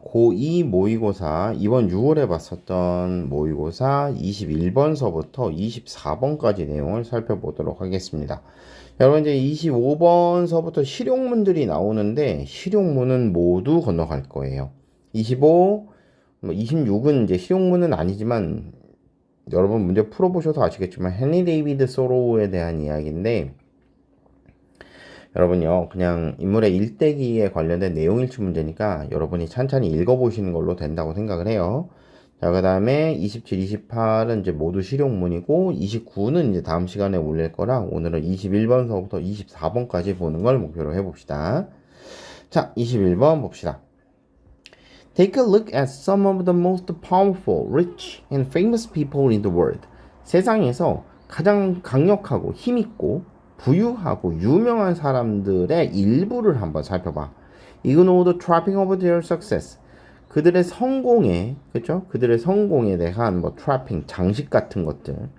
고2 모의고사 이번 6월에 봤었던 모의고사 21번서부터 24번까지 내용을 살펴보도록 하겠습니다. 여러분 이제 25번서부터 실용문들이 나오는데 실용문은 모두 건너갈 거예요. 25, 26은 이제 실용문은 아니지만 여러분 문제 풀어보셔서 아시겠지만 헨리 데이비드 소로우에 대한 이야기인데 여러분요 그냥 인물의 일대기에 관련된 내용일치 문제니까 여러분이 찬찬히 읽어보시는 걸로 된다고 생각을 해요. 자, 그 다음에 27, 28은 이제 모두 실용문이고 29는 이제 다음 시간에 올릴 거라 오늘은 21번서부터 24번까지 보는 걸 목표로 해봅시다. 자, 21번 봅시다. Take a look at some of the most powerful, rich, and famous people in the world. 세상에서 가장 강력하고 힘있고 부유하고 유명한 사람들의 일부를 한번 살펴봐. Ignore the trapping of their success. 그들의 성공에, 그쵸? 그들의 성공에 대한 뭐 trapping, 장식 같은 것들.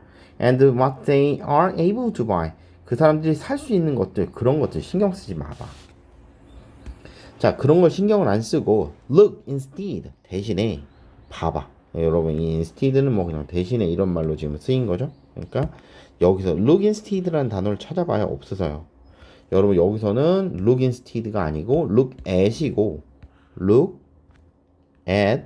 And what they are able to buy. 그 사람들이 살 수 있는 것들, 그런 것들 신경 쓰지 마봐. 자, 그런 걸 신경을 안 쓰고 look instead 대신에 봐봐. 여러분 이 instead는 뭐 그냥 대신에 이런 말로 지금 쓰인 거죠. 그러니까 여기서 look instead라는 단어를 찾아봐야 없어서요. 여러분 여기서는 look instead가 아니고 look at이고 look at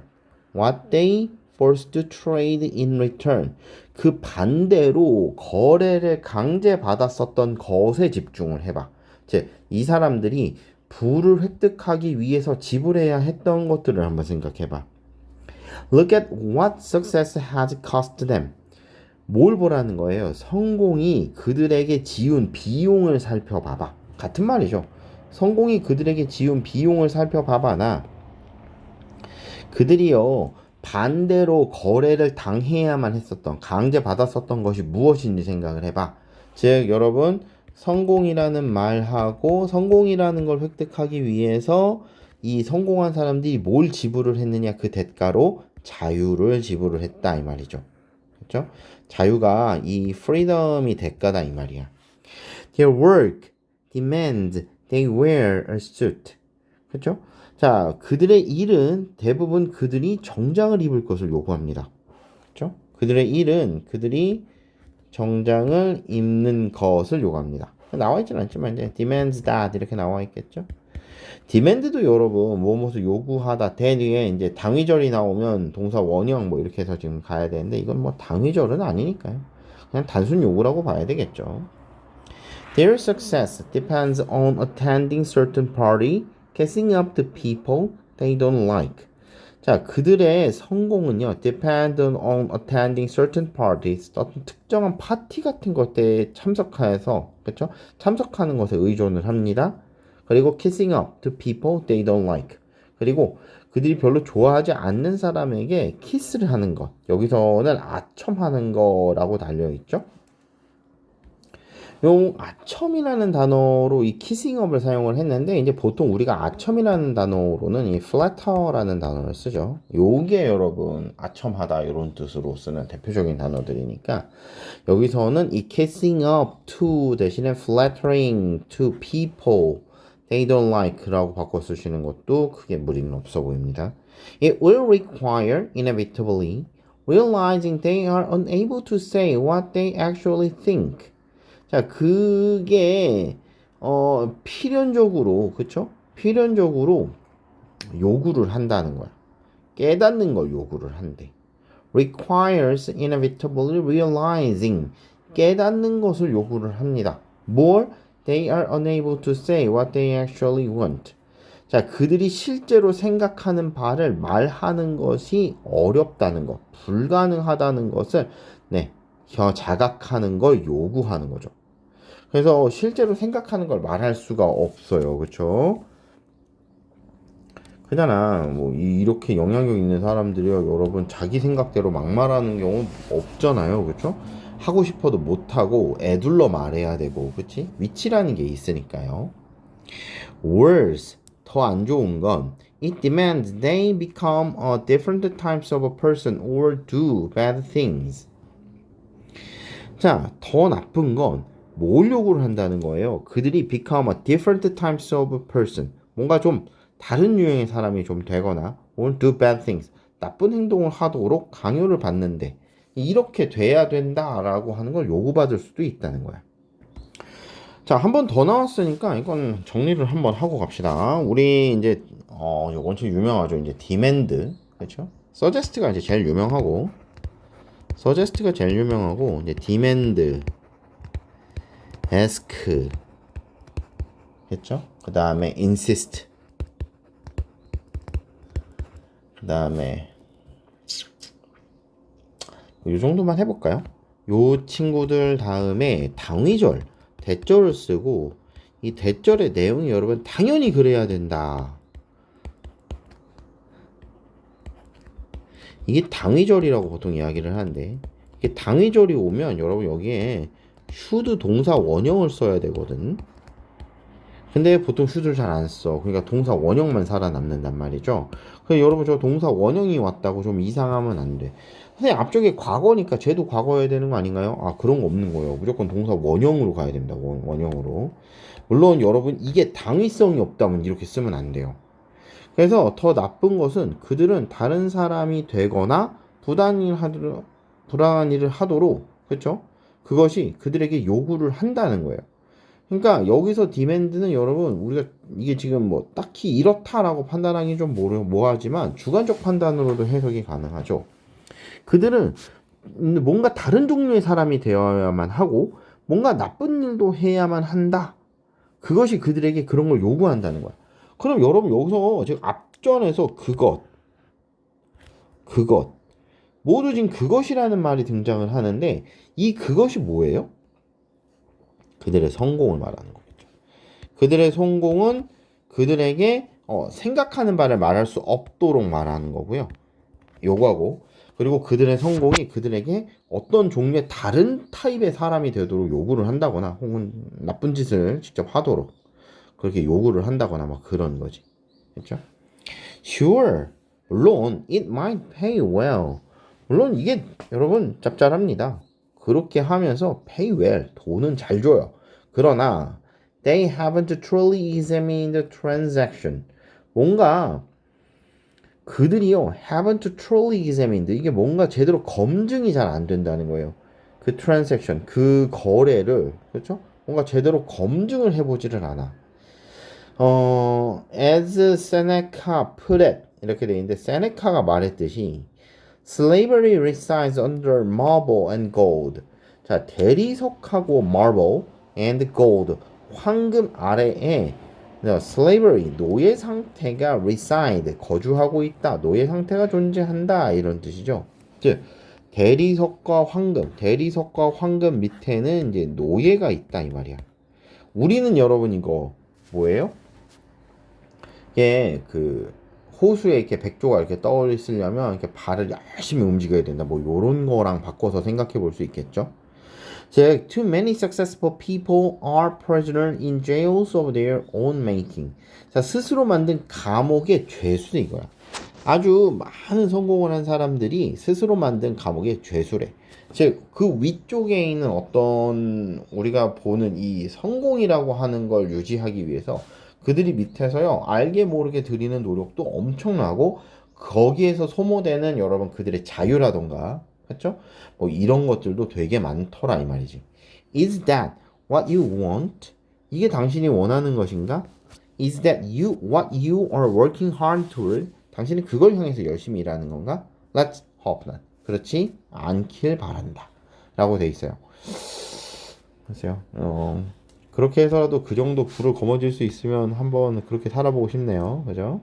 what they forced to trade in return. 그 반대로 거래를 강제받았었던 것에 집중을 해봐. 즉, 이 사람들이 부를 획득하기 위해서 지불해야 했던 것들을 한번 생각해봐. Look at what success has cost them. 뭘 보라는 거예요? 성공이 그들에게 지운 비용을 살펴봐봐. 같은 말이죠. 성공이 그들에게 지운 비용을 살펴봐봐나 그들이요 반대로 거래를 당해야만 했었던 강제받았었던 것이 무엇인지 생각을 해봐. 즉 여러분 성공이라는 말하고 성공이라는 걸 획득하기 위해서 이 성공한 사람들이 뭘 지불을 했느냐 그 대가로 자유를 지불을 했다 이 말이죠. 그렇죠? 자유가 이 freedom이 대가다 이 말이야. Their work demands they wear a suit. 그렇죠? 자, 그들의 일은 대부분 그들이 정장을 입을 것을 요구합니다. 그렇죠? 그들의 일은 그들이 정장을 입는 것을 요구합니다. 나와 있지는 않지만 이제 demands that 이렇게 나와 있겠죠. demand도 여러분 무엇을 요구하다 대 뒤에 이제 당위절이 나오면 동사 원형 뭐 이렇게 해서 지금 가야 되는데 이건 뭐 당위절은 아니니까요. 그냥 단순 요구라고 봐야 되겠죠. Their success depends on attending certain party, kissing up to people they don't like. 자, 그들의 성공은요, depend on attending certain parties, 어떤 특정한 파티 같은 것에 참석해서, 그쵸? 참석하는 것에 의존을 합니다. 그리고 kissing up to people they don't like. 그리고 그들이 별로 좋아하지 않는 사람에게 키스를 하는 것. 여기서는 아첨하는 거라고 달려있죠. 요 아첨이라는 단어로 이 키싱업을 사용을 했는데 이제 보통 우리가 아첨이라는 단어로는 이 flatter라는 단어를 쓰죠. 요게 여러분 아첨하다 이런 뜻으로 쓰는 대표적인 단어들이니까 여기서는 이 kissing up to 대신에 flattering to people they don't like라고 바꿔 쓰시는 것도 크게 무리는 없어 보입니다. It will require inevitably realizing they are unable to say what they actually think. 자, 그게 필연적으로 그쵸? 필연적으로 요구를 한다는 거야. 깨닫는 걸 요구를 한대. requires inevitably realizing 깨닫는 것을 요구를 합니다. 뭘? They are unable to say what they actually want. 자, 그들이 실제로 생각하는 바를 말하는 것이 어렵다는 것, 불가능하다는 것을 자각하는 걸 요구하는 거죠. 그래서 실제로 생각하는 걸 말할 수가 없어요. 그쵸? 그잖아. 뭐, 이렇게 영향력 있는 사람들이요. 여러분, 자기 생각대로 막 말하는 경우 없잖아요. 그쵸? 하고 싶어도 못하고, 애둘러 말해야 되고, 그치? 위치라는 게 있으니까요. Worse, 더 안 좋은 건, it demands they become a different types of a person or do bad things. 자, 더 나쁜 건, 뭘 요구를 한다는 거예요? 그들이 become a different types of person. 뭔가 좀 다른 유형의 사람이 좀 되거나 or do bad things 나쁜 행동을 하도록 강요를 받는데 이렇게 돼야 된다라고 하는 걸 요구받을 수도 있다는 거야. 자, 한 번 더 나왔으니까 이건 정리를 한번 하고 갑시다. 우리 이제 요건 좀 유명하죠. 이제 demand 그렇죠? suggest가 이제 제일 유명하고 이제 demand, ask 했죠? 그 다음에 insist, 그 다음에 이 정도만 해볼까요? 요 친구들 다음에 당위절, 대절을 쓰고 이 대절의 내용이 여러분 당연히 그래야 된다. 이게 당위절이라고 보통 이야기를 하는데 이게 당위절이 오면 여러분 여기에 should 동사 원형을 써야 되거든. 근데 보통 should를 잘 안 써. 그러니까 동사 원형만 살아남는단 말이죠. 그래서 여러분 저 동사 원형이 왔다고 좀 이상하면 안 돼. 선생님 앞쪽에 과거니까 쟤도 과거여야 되는 거 아닌가요? 아 그런 거 없는 거예요. 무조건 동사 원형으로 가야 됩니다. 원형으로. 물론 여러분 이게 당위성이 없다면 이렇게 쓰면 안 돼요. 그래서 더 나쁜 것은 그들은 다른 사람이 되거나 불안한 일을 하도록 그렇죠? 그것이 그들에게 요구를 한다는 거예요. 그러니까 여기서 demand는 여러분 우리가 이게 지금 뭐 딱히 이렇다라고 판단하기 좀 뭐하지만 주관적 판단으로도 해석이 가능하죠. 그들은 뭔가 다른 종류의 사람이 되어야만 하고 뭔가 나쁜 일도 해야만 한다. 그것이 그들에게 그런 걸 요구한다는 거야. 그럼 여러분 여기서 지금 앞전에서 그것 모두 지금 그것이라는 말이 등장을 하는데 이 그것이 뭐예요? 그들의 성공을 말하는 거겠죠. 그들의 성공은 그들에게 생각하는 바를 말할 수 없도록 말하는 거고요. 요구하고 그리고 그들의 성공이 그들에게 어떤 종류의 다른 타입의 사람이 되도록 요구를 한다거나 혹은 나쁜 짓을 직접 하도록 그렇게 요구를 한다거나 막 그런 거지. 그렇죠? Sure. 물론 it might pay well. 물론 이게 여러분 짭짤합니다. 그렇게 하면서 pay well. 돈은 잘 줘요. 그러나 they haven't truly examined the transaction. 뭔가 그들이요 haven't truly examined 이게 뭔가 제대로 검증이 잘 안 된다는 거예요. 그 transaction 그 거래를 그렇죠? 뭔가 제대로 검증을 해보지를 않아. as Seneca put it 이렇게 돼 있는데 세네카가 말했듯이 slavery resides under marble and gold. 자 대리석하고 marble and gold 황금 아래에 slavery 노예 상태가 reside 거주하고 있다. 노예 상태가 존재한다 이런 뜻이죠. 즉 대리석과 황금 밑에는 이제 노예가 있다 이 말이야. 우리는 여러분 이거 뭐예요? 이게 그 호수에 이렇게 백조가 이렇게 떠 있으려면 이렇게 발을 열심히 움직여야 된다. 뭐 요런 거랑 바꿔서 생각해 볼 수 있겠죠. 즉, too many successful people are prisoner in jails of their own making. 자, 스스로 만든 감옥의 죄수는 이거야. 아주 많은 성공을 한 사람들이 스스로 만든 감옥의 죄수래. 즉, 그 위쪽에 있는 어떤 우리가 보는 이 성공이라고 하는 걸 유지하기 위해서 그들이 밑에서요, 알게 모르게 들이는 노력도 엄청나고 거기에서 소모되는 여러분 그들의 자유라던가 그렇죠? 뭐 이런 것들도 되게 많더라 이 말이지. Is that what you want? 이게 당신이 원하는 것인가? Is that what you are working hard toward? 당신이 그걸 향해서 열심히 일하는 건가? Let's hope not. 그렇지 않길 바란다. 라고 돼 있어요. 글쎄요. 그렇게 해서라도 그 정도 불을 거머쥘 수 있으면 한번 그렇게 살아보고 싶네요. 그죠?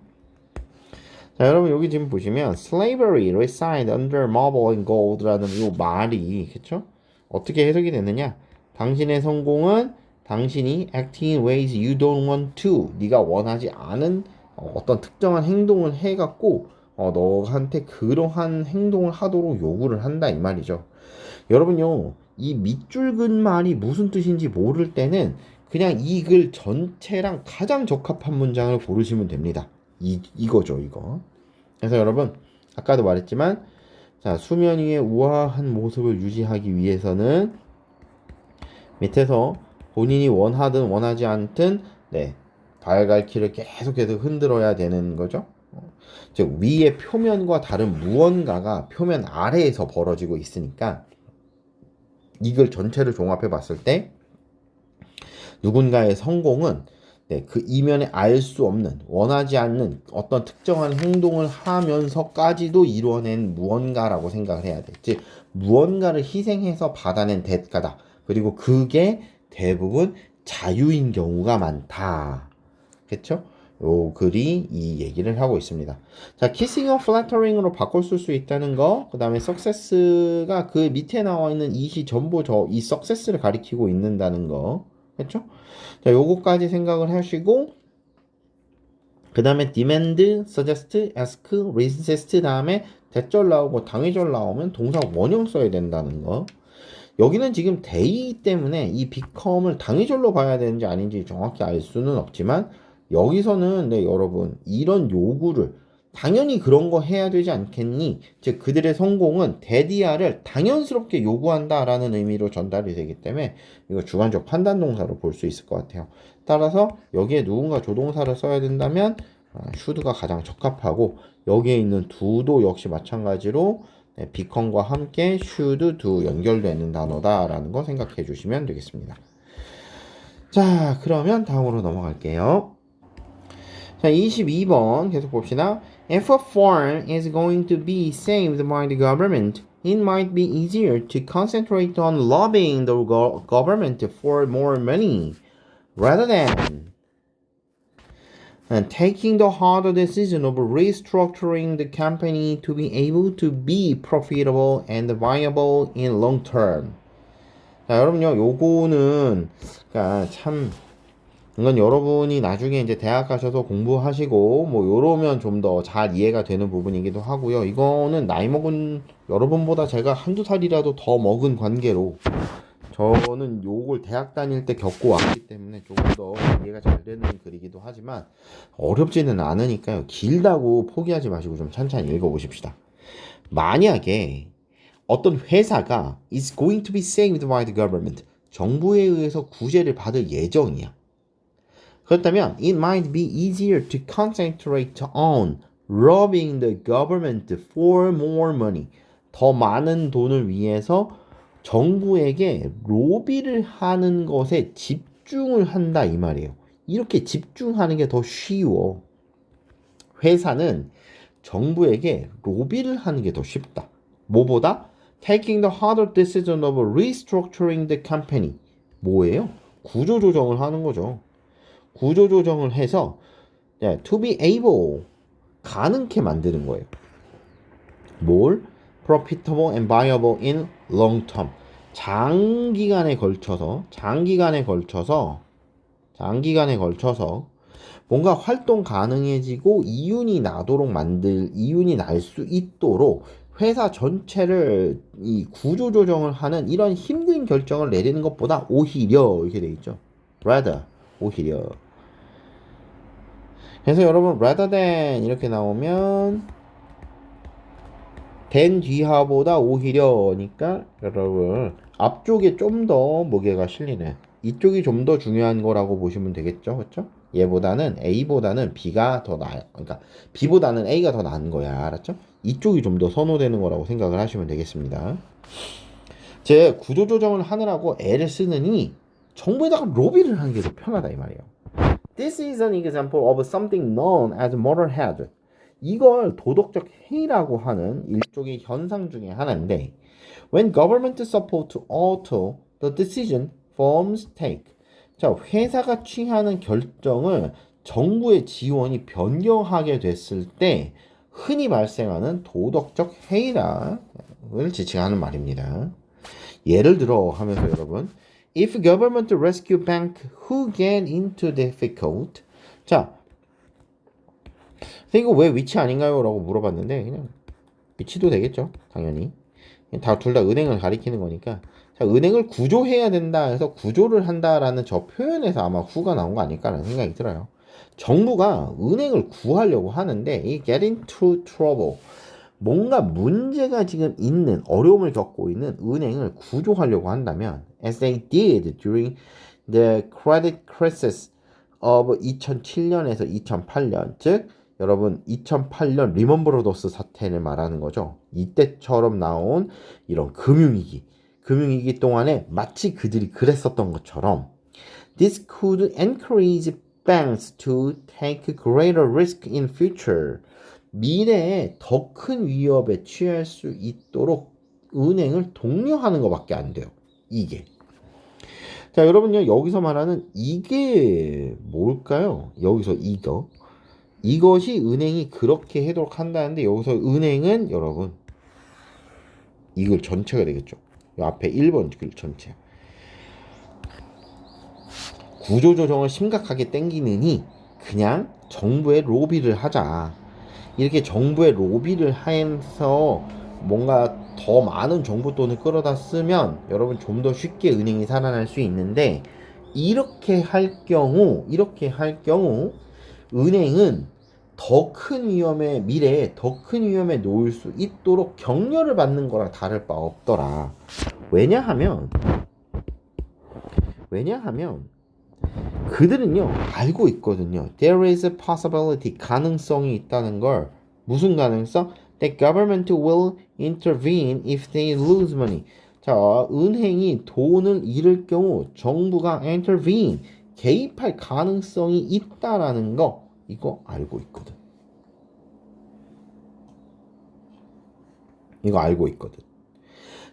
자, 여러분 여기 지금 보시면 slavery reside under marble and gold라는 이 말이 그쵸? 어떻게 해석이 되느냐? 당신의 성공은 당신이 acting in ways you don't want to 네가 원하지 않은 어떤 특정한 행동을 해갖고 너한테 그러한 행동을 하도록 요구를 한다 이 말이죠. 여러분요 이 밑줄 근 말이 무슨 뜻인지 모를 때는 그냥 이 글 전체랑 가장 적합한 문장을 고르시면 됩니다. 이거죠 이거. 그래서 여러분 아까도 말했지만 자 수면 위에 우아한 모습을 유지하기 위해서는 밑에서 본인이 원하든 원하지 않든 네 발갈키를 계속해서 흔들어야 되는 거죠. 즉 위의 표면과 다른 무언가가 표면 아래에서 벌어지고 있으니까 이걸 전체를 종합해 봤을 때 누군가의 성공은 그 이면에 알 수 없는 원하지 않는 어떤 특정한 행동을 하면서까지도 이루어낸 무언가라고 생각을 해야 돼. 즉 무언가를 희생해서 받아낸 대가다. 그리고 그게 대부분 자유인 경우가 많다. 그쵸? 요 글이 이 얘기를 하고 있습니다. 자, kissing을 flattering으로 바꿀 수 있다는 거, 그 다음에 success가 그 밑에 나와 있는 이시 전부 이 success를 가리키고 있는다는 거, 그쵸? 자, 요거까지 생각을 하시고, 그 다음에 demand, suggest, ask, resist 다음에 대절 나오고 당위절 나오면 동사 원형 써야 된다는 거. 여기는 지금 대이기 때문에 이 become을 당위절로 봐야 되는지 아닌지 정확히 알 수는 없지만 여기서는 여러분 이런 요구를 당연히 그런 거 해야 되지 않겠니? 즉 그들의 성공은 대디아를 당연스럽게 요구한다라는 의미로 전달이 되기 때문에 이거 주관적 판단 동사로 볼 수 있을 것 같아요. 따라서 여기에 누군가 조동사를 써야 된다면 should가 가장 적합하고 여기에 있는 do도 역시 마찬가지로 become과 함께 should, do 연결되는 단어다라는 거 생각해 주시면 되겠습니다. 자, 그러면 다음으로 넘어갈게요. 자, 22번 계속 봅시다. If a farm is going to be saved by the government, it might be easier to concentrate on lobbying the government for more money rather than taking the harder decision of restructuring the company to be able to be profitable and viable in long term. 자, 여러분요, 요거는 그러니까 참 이건 여러분이 나중에 이제 대학 가셔서 공부하시고 뭐 요러면 좀 더 잘 이해가 되는 부분이기도 하고요. 이거는 나이 먹은 여러분보다 제가 한두 살이라도 더 먹은 관계로 저는 요걸 대학 다닐 때 겪고 왔기 때문에 조금 더 이해가 잘 되는 글이기도 하지만 어렵지는 않으니까요. 길다고 포기하지 마시고 좀 천천히 읽어보십시다. 만약에 어떤 회사가 is going to be saved by the government, 정부에 의해서 구제를 받을 예정이야. 그렇다면 it might be easier to concentrate on robbing the government for more money. 더 많은 돈을 위해서 정부에게 로비를 하는 것에 집중을 한다 이 말이에요. 이렇게 집중하는 게 더 쉬워. 회사는 정부에게 로비를 하는 게 더 쉽다. 뭐보다? Taking the harder decision of restructuring the company. 뭐예요? 구조조정을 하는 거죠. 구조조정을 해서 to be able, 가능케 만드는 거예요. 뭘? Profitable and viable in long term. 장기간에 걸쳐서 뭔가 활동 가능해지고 이윤이 날 수 있도록 회사 전체를 이 구조조정을 하는 이런 힘든 결정을 내리는 것보다 오히려 이렇게 돼 있죠. rather, 오히려. 그래서 여러분 rather than 이렇게 나오면 than 뒤하보다 오히려니까 여러분 앞쪽에 좀 더 무게가 실리는 이쪽이 좀 더 중요한 거라고 보시면 되겠죠. 그렇죠? 얘보다는 A보다는 B가 더 나아요. 그러니까 B보다는 A가 더 나은 거야. 알았죠? 이쪽이 좀 더 선호되는 거라고 생각을 하시면 되겠습니다. 제 구조조정을 하느라고 애를 쓰느니 정부에다가 로비를 하는 게 더 편하다 이 말이에요. This is an example of something known as moral hazard. 이걸 도덕적 해이라고 하는 일종의 현상 중에 하나인데 When government support to alter the decision firms take. 자, 회사가 취하는 결정을 정부의 지원이 변경하게 됐을 때 흔히 발생하는 도덕적 해이를 지칭하는 말입니다. 예를 들어 하면서 여러분 If government rescue bank who get into difficult. 자, 이거 왜 위치 아닌가요? 라고 물어봤는데 그냥 위치도 되겠죠. 당연히. 둘 다 은행을 가리키는 거니까. 자, 은행을 구조해야 된다 해서 구조를 한다라는 저 표현에서 아마 후가 나온 거 아닐까라는 생각이 들어요. 정부가 은행을 구하려고 하는데 이 get into trouble. 뭔가 문제가 지금 있는 어려움을 겪고 있는 은행을 구조하려고 한다면 as they did during the credit crisis of 2007년에서 2008년, 즉 여러분 2008년 리먼 브로더스 사태를 말하는 거죠. 이때처럼 나온 이런 금융위기 동안에 마치 그들이 그랬었던 것처럼 This could encourage banks to take greater risk in future. 미래에 더 큰 위협에 취할 수 있도록 은행을 독려하는 것밖에 안 돼요. 이게. 자, 여러분요, 여기서 말하는 이게 뭘까요? 여기서 이것이 은행이 그렇게 하도록 한다는데, 여기서 은행은 여러분 이글 전체가 되겠죠. 이 앞에 1번 글 전체. 구조조정을 심각하게 땡기느니 그냥 정부에 로비를 하자. 이렇게 정부에 로비를 해서 뭔가 더 많은 정부 돈을 끌어다 쓰면 여러분 좀 더 쉽게 은행이 살아날 수 있는데, 이렇게 할 경우 은행은 더 큰 위험에 미래에 더 큰 위험에 놓일 수 있도록 격려를 받는 거랑 다를 바 없더라. 왜냐하면 그들은요 알고 있거든요. There is a possibility, 가능성이 있다는 걸. 무슨 가능성? That government will intervene if they lose money. 자, 은행이 돈을 잃을 경우 정부가 intervene, 개입할 가능성이 있다라는 거, 이거 알고 있거든.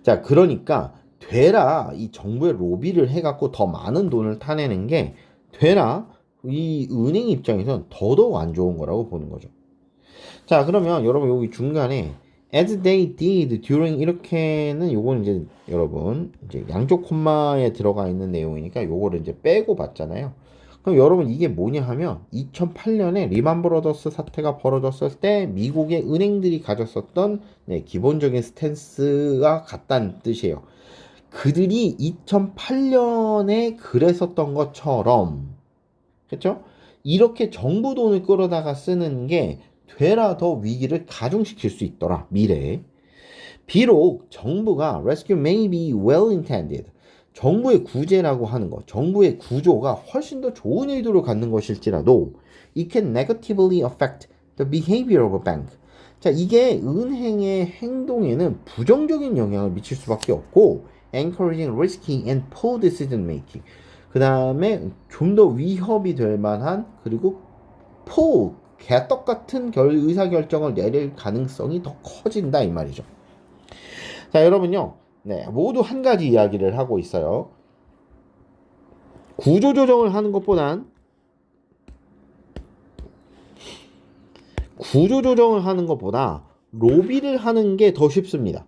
자, 그러니까 되라, 이 정부에 로비를 해갖고 더 많은 돈을 타내는 게 되라, 이 은행 입장에선 더더욱 안 좋은 거라고 보는 거죠. 자, 그러면 여러분 여기 중간에 as they did during, 이렇게는 요거는 이제 여러분 이제 양쪽 콤마에 들어가 있는 내용이니까 요거를 이제 빼고 봤잖아요. 그럼 여러분 이게 뭐냐 하면 2008년에 리만 브로더스 사태가 벌어졌을 때 미국의 은행들이 가졌었던 기본적인 스탠스가 같다는 뜻이에요. 그들이 2008년에 그랬었던 것처럼, 그렇죠? 이렇게 정부 돈을 끌어다가 쓰는 게 되라 더 위기를 가중시킬 수 있더라, 미래에. 비록 정부가 rescue may be well intended, 정부의 구제라고 하는 것, 정부의 구조가 훨씬 더 좋은 의도를 갖는 것일지라도 it can negatively affect the behavior of a bank. 자, 이게 은행의 행동에는 부정적인 영향을 미칠 수밖에 없고 encouraging risky and poor decision making, 그 다음에 좀 더 위협이 될 만한, 그리고 poor, 개떡 같은 의사결정을 내릴 가능성이 더 커진다 이 말이죠. 자, 여러분요, 모두 한 가지 이야기를 하고 있어요. 구조조정을 하는 것보단 로비를 하는 게 더 쉽습니다.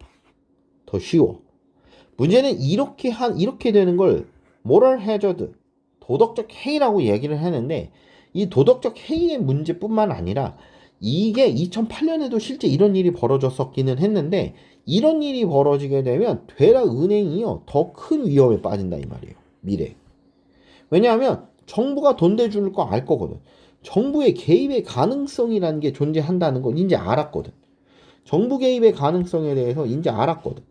더 쉬워. 문제는 이렇게 되는 걸 moral hazard, 도덕적 해이라고 얘기를 하는데, 이 도덕적 해이의 문제뿐만 아니라 이게 2008년에도 실제 이런 일이 벌어졌었기는 했는데, 이런 일이 벌어지게 되면 되라 은행이요 더 큰 위험에 빠진다 이 말이에요, 미래. 왜냐하면 정부가 돈 대줄 거 알 거거든. 정부의 개입의 가능성이라는 게 존재한다는 건 이제 알았거든. 정부 개입의 가능성에 대해서 이제 알았거든.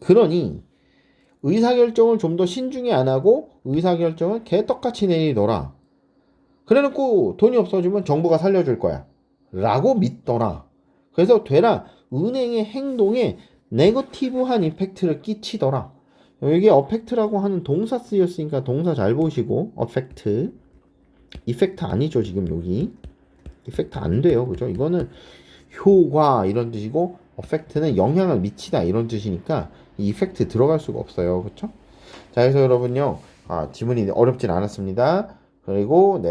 그러니 의사결정을 좀 더 신중히 안 하고 의사결정을 개떡같이 내리더라. 그래놓고 돈이 없어지면 정부가 살려줄 거야 라고 믿더라. 그래서 되라 은행의 행동에 네거티브한 이펙트를 끼치더라. 여기 어펙트라고 하는 동사 쓰였으니까 동사 잘 보시고, 어펙트, 이펙트 아니죠 지금 여기. 이펙트 안 돼요, 그죠? 이거는 효과 이런 뜻이고, 어펙트는 영향을 미치다 이런 뜻이니까 이 이펙트 들어갈 수가 없어요, 그렇죠? 자, 그래서 여러분요, 지문이 어렵진 않았습니다. 그리고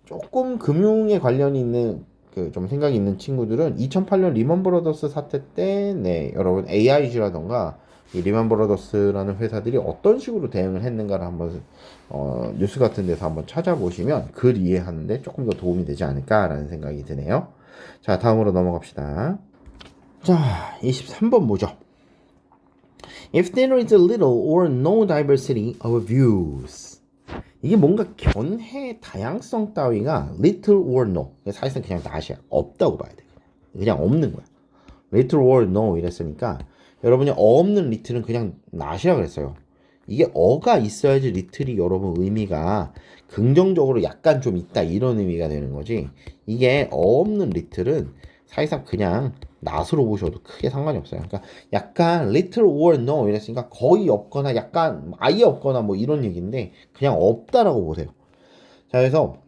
조금 금융에 관련이 있는 좀 생각이 있는 친구들은 2008년 리먼 브로더스 사태 때 여러분 AIG라던가 이 리먼 브로더스라는 회사들이 어떤 식으로 대응을 했는가를 한번 뉴스 같은 데서 한번 찾아보시면 글 이해하는데 조금 더 도움이 되지 않을까라는 생각이 드네요. 자, 다음으로 넘어갑시다. 자, 23번 보죠. If there is a little or no diversity of views, 이게 뭔가 견해 다양성 따위가 little or no, 사실상 그냥 낫이야. 없다고 봐야 돼. 그냥 없는 거야. little or no 이랬으니까 여러분이 없는 little은 그냥 낫이라 그랬어요. 이게 어가 있어야지 little이 여러분 의미가 긍정적으로 약간 좀 있다 이런 의미가 되는 거지. 이게 없는 little은 사실상 그냥 not으로 보셔도 크게 상관이 없어요. 그러니까 약간 little or no 이랬으니까 거의 없거나 약간 아예 없거나 뭐 이런 얘기인데 그냥 없다라고 보세요. 자, 그래서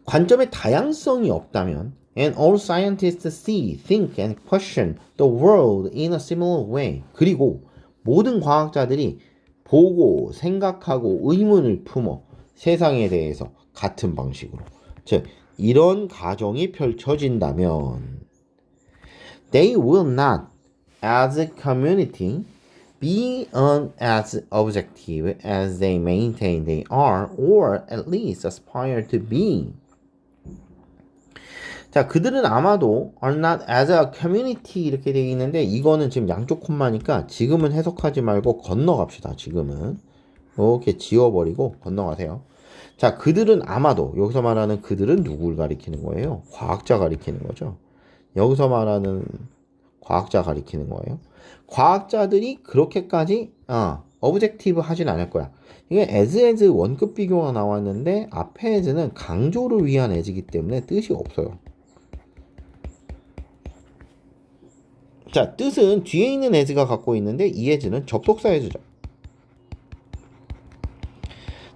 관점의 다양성이 없다면 and all scientists see, think and question the world in a similar way. 그리고 모든 과학자들이 보고 생각하고 의문을 품어 세상에 대해서 같은 방식으로. 즉 이런 가정이 펼쳐진다면 they will not as a community be as objective as they maintain they are or at least aspire to be. 자, 그들은 아마도 are not as a community 이렇게 되어 있는데 이거는 지금 양쪽 콤마니까 지금은 해석하지 말고 건너갑시다. 지금은 이렇게 지워버리고 건너가세요. 자, 그들은 아마도 여기서 말하는 그들은 누굴 가리키는 거예요? 과학자 가리키는 거죠. 여기서 말하는 과학자 가리키는 거예요. 과학자들이 그렇게까지 어브젝티브 하진 않을 거야. 이게 as 원급 비교가 나왔는데 앞에 as는 강조를 위한 as이기 때문에 뜻이 없어요. 자, 뜻은 뒤에 있는 as가 갖고 있는데 이 as는 접속사 as죠.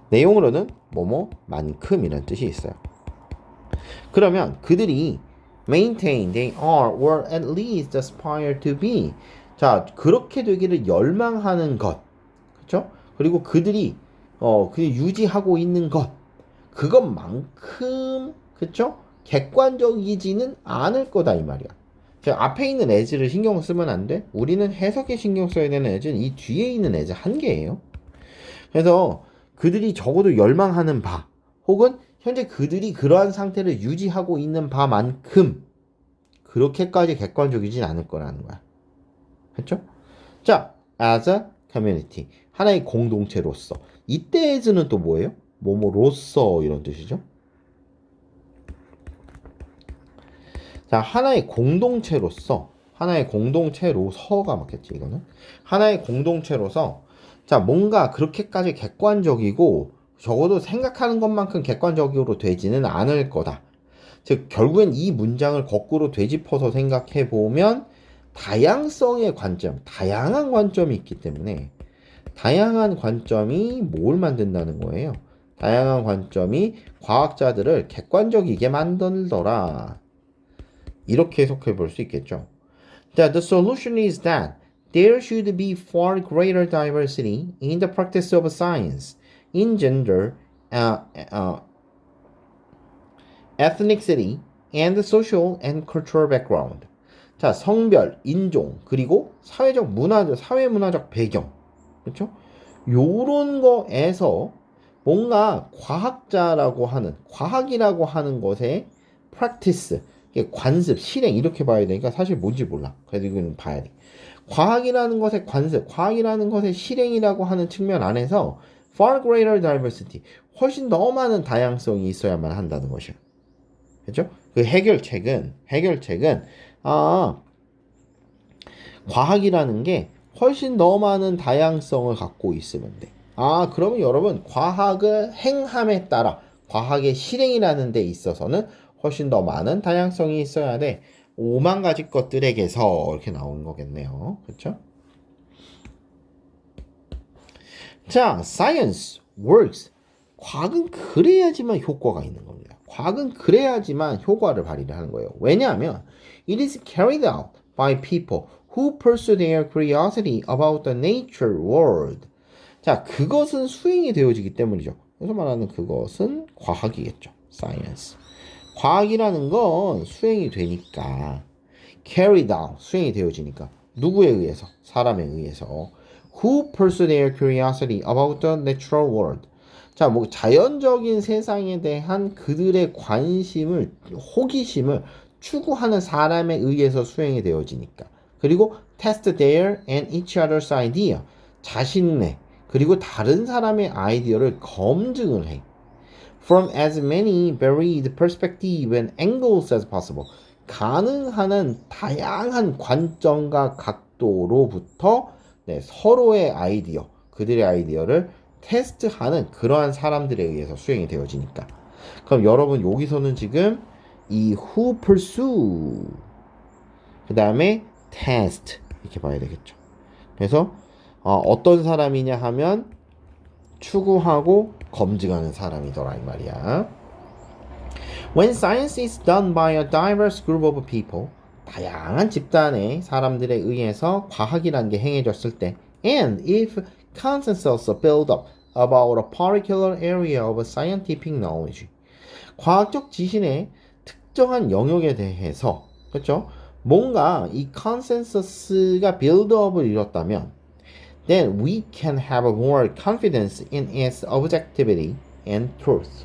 내용으로는 뭐뭐만큼이라는 뜻이 있어요. 그러면 그들이 maintain, they are, or at least aspire to be. 자, 그렇게 되기를 열망하는 것, 그렇죠? 그리고 그들이 그 유지하고 있는 것, 그것만큼, 그렇죠? 객관적이지는 않을 거다 이 말이야. 자, 앞에 있는 as를 신경 쓰면 안 돼. 우리는 해석에 신경 써야 되는 as는 이 뒤에 있는 as 한 개예요. 그래서 그들이 적어도 열망하는 바, 혹은 현재 그들이 그러한 상태를 유지하고 있는 바만큼 그렇게까지 객관적이진 않을 거라는 거야. 그렇죠? 자, as a community, 하나의 공동체로서. 이때 as는 또 뭐예요? 뭐뭐로서 이런 뜻이죠. 자, 하나의 공동체로서, 하나의 공동체로서가 맞겠지 이거는. 하나의 공동체로서 자, 뭔가 그렇게까지 객관적이고 적어도 생각하는 것만큼 객관적으로 되지는 않을 거다. 즉 결국엔 이 문장을 거꾸로 되짚어서 생각해 보면 다양성의 관점, 다양한 관점이 있기 때문에 다양한 관점이 뭘 만든다는 거예요? 다양한 관점이 과학자들을 객관적이게 만들더라. 이렇게 해석해 볼 수 있겠죠. 자, the solution is that there should be far greater diversity in the practice of science, in gender, ethnicity, and social and cultural background. 자, 성별, 인종, 그리고 사회 문화적 배경. 그렇죠? 요런 거에서 뭔가 과학이라고 하는 것의 practice, 관습, 실행 이렇게 봐야 되니까 사실 뭔지 몰라. 그래도 이거는 봐야 돼. 과학이라는 것의 관습, 과학이라는 것의 실행이라고 하는 측면 안에서 far greater diversity, 훨씬 더 많은 다양성이 있어야만 한다는 것이야. 그렇죠? 그 해결책은 과학이라는 게 훨씬 더 많은 다양성을 갖고 있으면 돼. 그러면 여러분 과학을 행함에 따라 과학의 실행이라는 데 있어서는 훨씬 더 많은 다양성이 있어야 돼. 5만 가지 것들에게서 이렇게 나오는 거겠네요. 그렇죠? 자, science works. 과학은 그래야지만 효과가 있는 겁니다. 과학은 그래야지만 효과를 발휘를 하는 거예요. 왜냐하면 it is carried out by people who pursue their curiosity about the nature world. 자, 그것은 수행이 되어지기 때문이죠. 그래서 말하는 그것은 과학이겠죠. science. 과학이라는 건 수행이 되니까 carried out, 수행이 되어지니까 누구에 의해서? 사람에 의해서 who pursue their curiosity about the natural world. 자, 뭐 자연적인 세상에 대한 그들의 관심을, 호기심을 추구하는 사람에 의해서 수행이 되어지니까. 그리고 test their and each other's idea. 자신의 그리고 다른 사람의 아이디어를 검증을 해. From as many varied perspectives and angles as possible. 가능한 한 다양한 관점과 각도로부터 서로의 아이디어, 그들의 아이디어를 테스트하는 그러한 사람들에 의해서 수행이 되어지니까. 그럼 여러분 여기서는 지금 이 who pursue 그 다음에 test 이렇게 봐야 되겠죠. 그래서 어떤 사람이냐 하면 추구하고 검증하는 사람이더라 이 말이야. When science is done by a diverse group of people, 다양한 집단의 사람들에 의해서 과학이라는 게 행해졌을 때, and if consensus build up about a particular area of scientific knowledge, 과학적 지식의 특정한 영역에 대해서 그렇죠? 뭔가 이 컨센서스가 빌드업을 이뤘다면 then we can have more confidence in its objectivity and truth.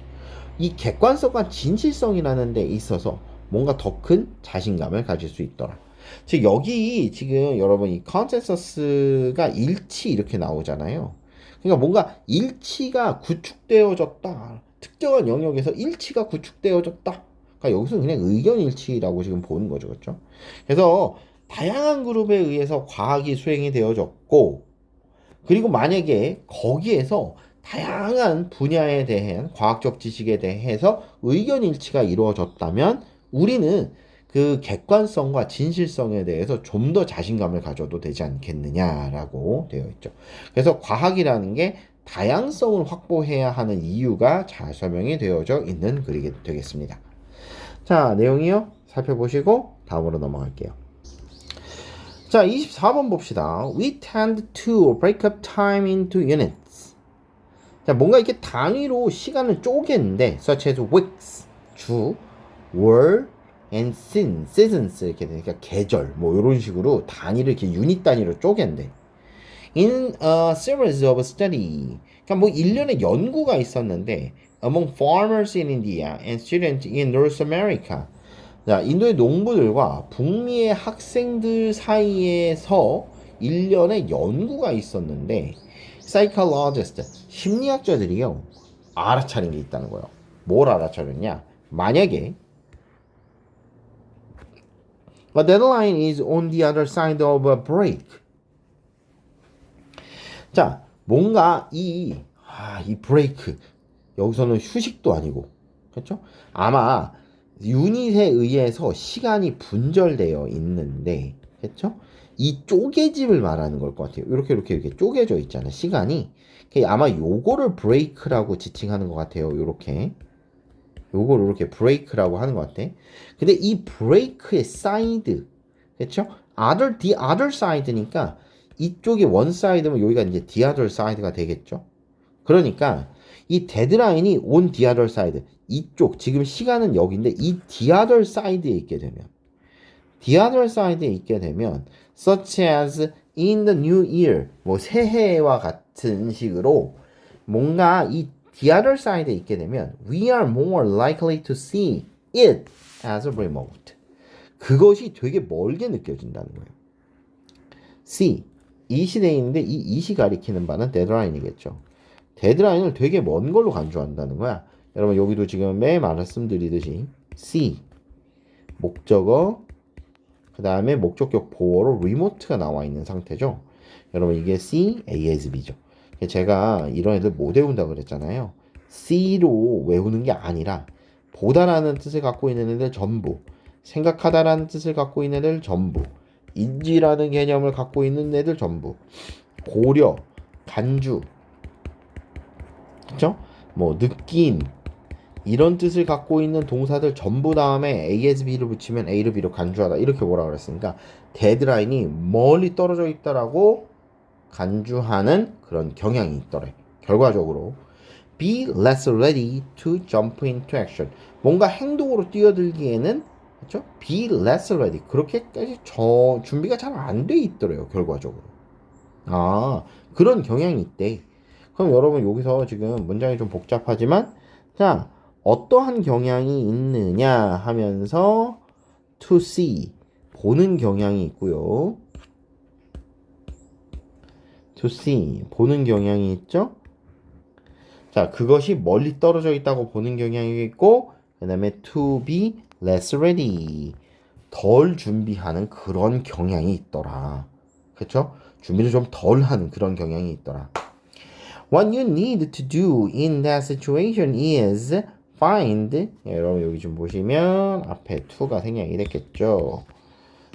이 객관성과 진실성이라는 데 있어서 뭔가 더 큰 자신감을 가질 수 있더라. 즉 여기 지금 여러분 이 컨센서스가 일치 이렇게 나오잖아요. 그러니까 뭔가 일치가 구축되어졌다. 특정한 영역에서 일치가 구축되어졌다. 그러니까 여기서 그냥 의견 일치라고 지금 보는 거죠. 그렇죠? 그래서 다양한 그룹에 의해서 과학이 수행이 되어졌고 그리고 만약에 거기에서 다양한 분야에 대한 과학적 지식에 대해서 의견 일치가 이루어졌다면 우리는 그 객관성과 진실성에 대해서 좀 더 자신감을 가져도 되지 않겠느냐라고 되어 있죠. 그래서 과학이라는 게 다양성을 확보해야 하는 이유가 잘 설명이 되어져 있는 글이 되겠습니다. 자, 내용이요. 살펴보시고 다음으로 넘어갈게요. 자, 24번 봅시다. We tend to break up time into units. 자, 뭔가 이렇게 단위로 시간을 쪼개는데 such as weeks, 주, 월, and seasons 이렇게 되니까 계절 뭐 이런 식으로 단위를 이렇게 유닛 단위로 쪼갠대. In a series of study. 그러니까 뭐 일련의 연구가 있었는데 among farmers in India and students in North America. 자, 인도의 농부들과 북미의 학생들 사이에서 일련의 연구가 있었는데 psychologist, 심리학자들이요 알아차린 게 있다는 거예요. 뭘 알아차렸냐? 만약에 a deadline is on the other side of a break. 자, 뭔가 이 브레이크 여기서는 휴식도 아니고 그렇죠? 아마 유닛에 의해서 시간이 분절되어 있는데 그렇죠? 이 쪼개짐을 말하는 걸 것 같아요. 이렇게 쪼개져 있잖아요. 시간이 아마 요거를 브레이크라고 지칭하는 것 같아요. 요거를 이렇게 브레이크라고 하는 것 같아. 근데 이 브레이크의 사이드 그렇죠? the other side니까 이쪽이 one side면 여기가 이제 the other side가 되겠죠. 그러니까 이 데드라인이 on the other side 이쪽 지금 시간은 여기인데 이 the other side에 있게 되면 such as in the new year 뭐 새해와 같은 식으로 뭔가 이 the other side에 있게 되면 we are more likely to see it as remote. 그것이 되게 멀게 느껴진다는 거예요. see 이 시대에 있는데 이 이시 가리키는 바는 데드라인이겠죠. 데드라인을 되게 먼 걸로 간주한다는 거야. 여러분 여기도 지금 매일 말씀드리듯이 see 목적어 그 다음에 목적격 보어로 remote가 나와 있는 상태죠. 여러분 이게 see, A as B죠. 제가 이런 애들 못 외운다 그랬잖아요. see로 외우는 게 아니라 보다라는 뜻을 갖고 있는 애들 전부 생각하다라는 뜻을 갖고 있는 애들 전부 인지라는 개념을 갖고 있는 애들 전부 고려, 간주 그쵸? 뭐 느낀 이런 뜻을 갖고 있는 동사들 전부 다음에 A as B를 붙이면 A를 B로 간주하다 이렇게 뭐라 그랬으니까 데드라인이 멀리 떨어져 있다라고 간주하는 그런 경향이 있더래. 결과적으로 be less ready to jump into action. 뭔가 행동으로 뛰어들기에는 그렇죠? be less ready. 그렇게까지 준비가 잘 안 돼 있더래요. 결과적으로. 그런 경향이 있대. 그럼 여러분 여기서 지금 문장이 좀 복잡하지만 자 어떠한 경향이 있느냐 하면서 to see 보는 경향이 있고요. to see 보는 경향이 있죠. 자 그것이 멀리 떨어져 있다고 보는 경향이 있고 그 다음에 to be less ready 덜 준비하는 그런 경향이 있더라. 그렇죠? 준비를 좀 덜 하는 그런 경향이 있더라. What you need to do in that situation is find. 예, 여러분 여기 좀 보시면 앞에 to가 생략이 됐겠죠.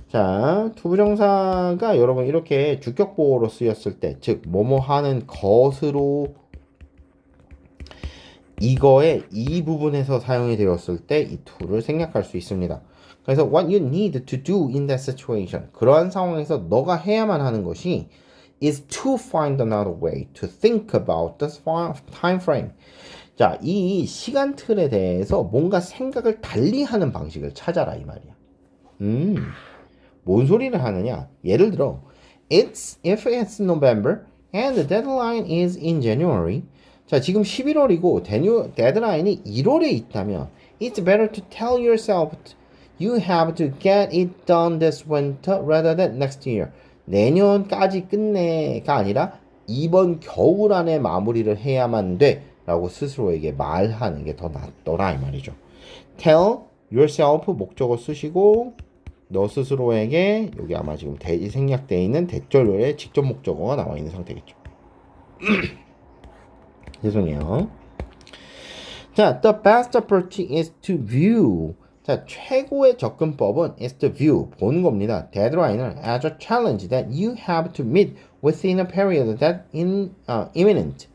자, 투부정사가 여러분 이렇게 주격보호로 쓰였을 때, 즉 뭐뭐 하는 것으로 이거의 이 부분에서 사용이 되었을 때 이 to를 생략할 수 있습니다. 그래서 what you need to do in that situation, 그러한 상황에서 너가 해야만 하는 것이 is to find another way to think about the time frame. 자, 이 시간 틀에 대해서 뭔가 생각을 달리 하는 방식을 찾아라 이 말이야. 뭔 소리를 하느냐? 예를 들어, if it's November and the deadline is in January. 자, 지금 11월이고 데드라인이 1월에 있다면 it's better to tell yourself you have to get it done this winter rather than next year. 내년까지 끝내가 아니라 이번 겨울 안에 마무리를 해야만 돼 라고 스스로에게 말하는 게 더 낫더라 이 말이죠. tell yourself 목적어 쓰시고 너 스스로에게 여기 아마 지금 생략되어 있는 대절의 직접 목적어가 나와 있는 상태겠죠. 죄송해요. 자, the best approach is to view. 자, 최고의 접근법은 is to view, 보는 겁니다. deadline을 as a challenge that you have to meet within a period that is imminent.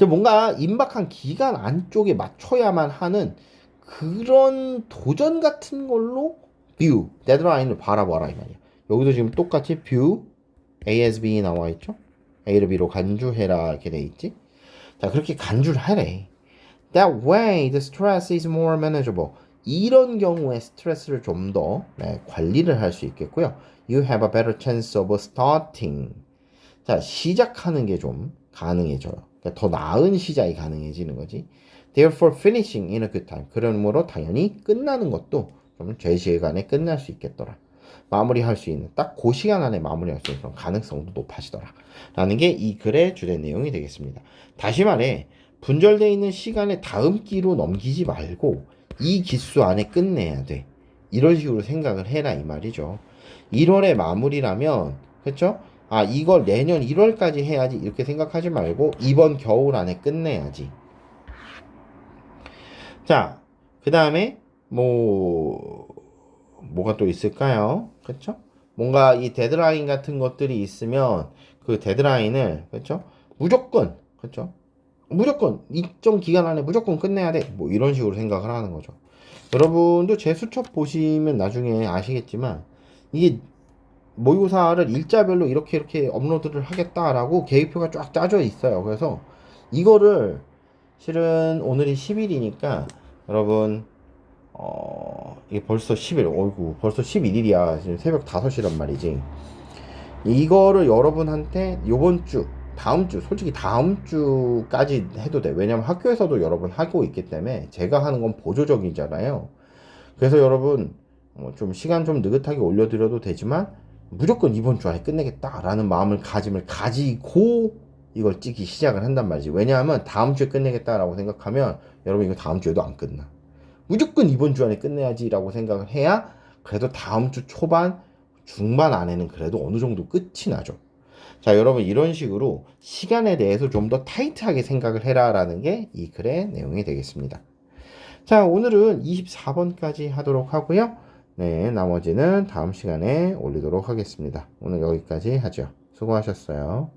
뭔가 임박한 기간 안쪽에 맞춰야만 하는 그런 도전 같은 걸로 view, deadline을 바라봐라 이 말이야. 여기도 지금 똑같이 view, A as B 나와 있죠? A를 B로 간주해라 이렇게 돼 있지? 자, 그렇게 간주를 하래. That way the stress is more manageable. 이런 경우에 스트레스를 좀 더 관리를 할 수 있겠고요. You have a better chance of starting. 자, 시작하는 게 좀 가능해져요. 그러니까 더 나은 시작이 가능해지는 거지. Therefore finishing in a good time. 그러므로 당연히 끝나는 것도 좀 제 시간에 끝날 수 있겠더라. 마무리할 수 있는 딱 그 시간 안에 마무리할 수 있는 그런 가능성도 높아지더라 라는 게 이 글의 주된 내용이 되겠습니다. 다시 말해 분절되어 있는 시간에 다음 기로 넘기지 말고 이 기수 안에 끝내야 돼. 이런 식으로 생각을 해라 이 말이죠. 1월에 마무리라면 그렇죠? 아, 이걸 내년 1월까지 해야지 이렇게 생각하지 말고 이번 겨울 안에 끝내야지. 자, 그 다음에 뭐가 또 있을까요? 그렇죠? 뭔가 이 데드라인 같은 것들이 있으면 그 데드라인을 그렇죠? 무조건 그렇죠? 무조건 일정 기간 안에 무조건 끝내야 돼. 뭐 이런 식으로 생각을 하는 거죠. 여러분도 제 수첩 보시면 나중에 아시겠지만 이게 모의고사를 일자별로 이렇게 업로드를 하겠다라고 계획표가 쫙 짜져 있어요. 그래서 이거를 실은 오늘이 10일이니까 여러분 이게 벌써 10일, 어이구, 벌써 11일이야. 지금 새벽 5시란 말이지. 이거를 여러분한테 요번 주, 다음 주, 솔직히 다음 주까지 해도 돼. 왜냐면 학교에서도 여러분 하고 있기 때문에 제가 하는 건 보조적이잖아요. 그래서 여러분, 좀 시간 좀 느긋하게 올려드려도 되지만, 무조건 이번 주 안에 끝내겠다라는 마음을 가지고 이걸 찍기 시작을 한단 말이지. 왜냐하면 다음 주에 끝내겠다라고 생각하면 여러분 이거 다음 주에도 안 끝나. 무조건 이번 주 안에 끝내야지라고 생각을 해야 그래도 다음 주 초반, 중반 안에는 그래도 어느 정도 끝이 나죠. 자, 여러분 이런 식으로 시간에 대해서 좀 더 타이트하게 생각을 해라라는 게 이 글의 내용이 되겠습니다. 자, 오늘은 24번까지 하도록 하고요. 네, 나머지는 다음 시간에 올리도록 하겠습니다. 오늘 여기까지 하죠. 수고하셨어요.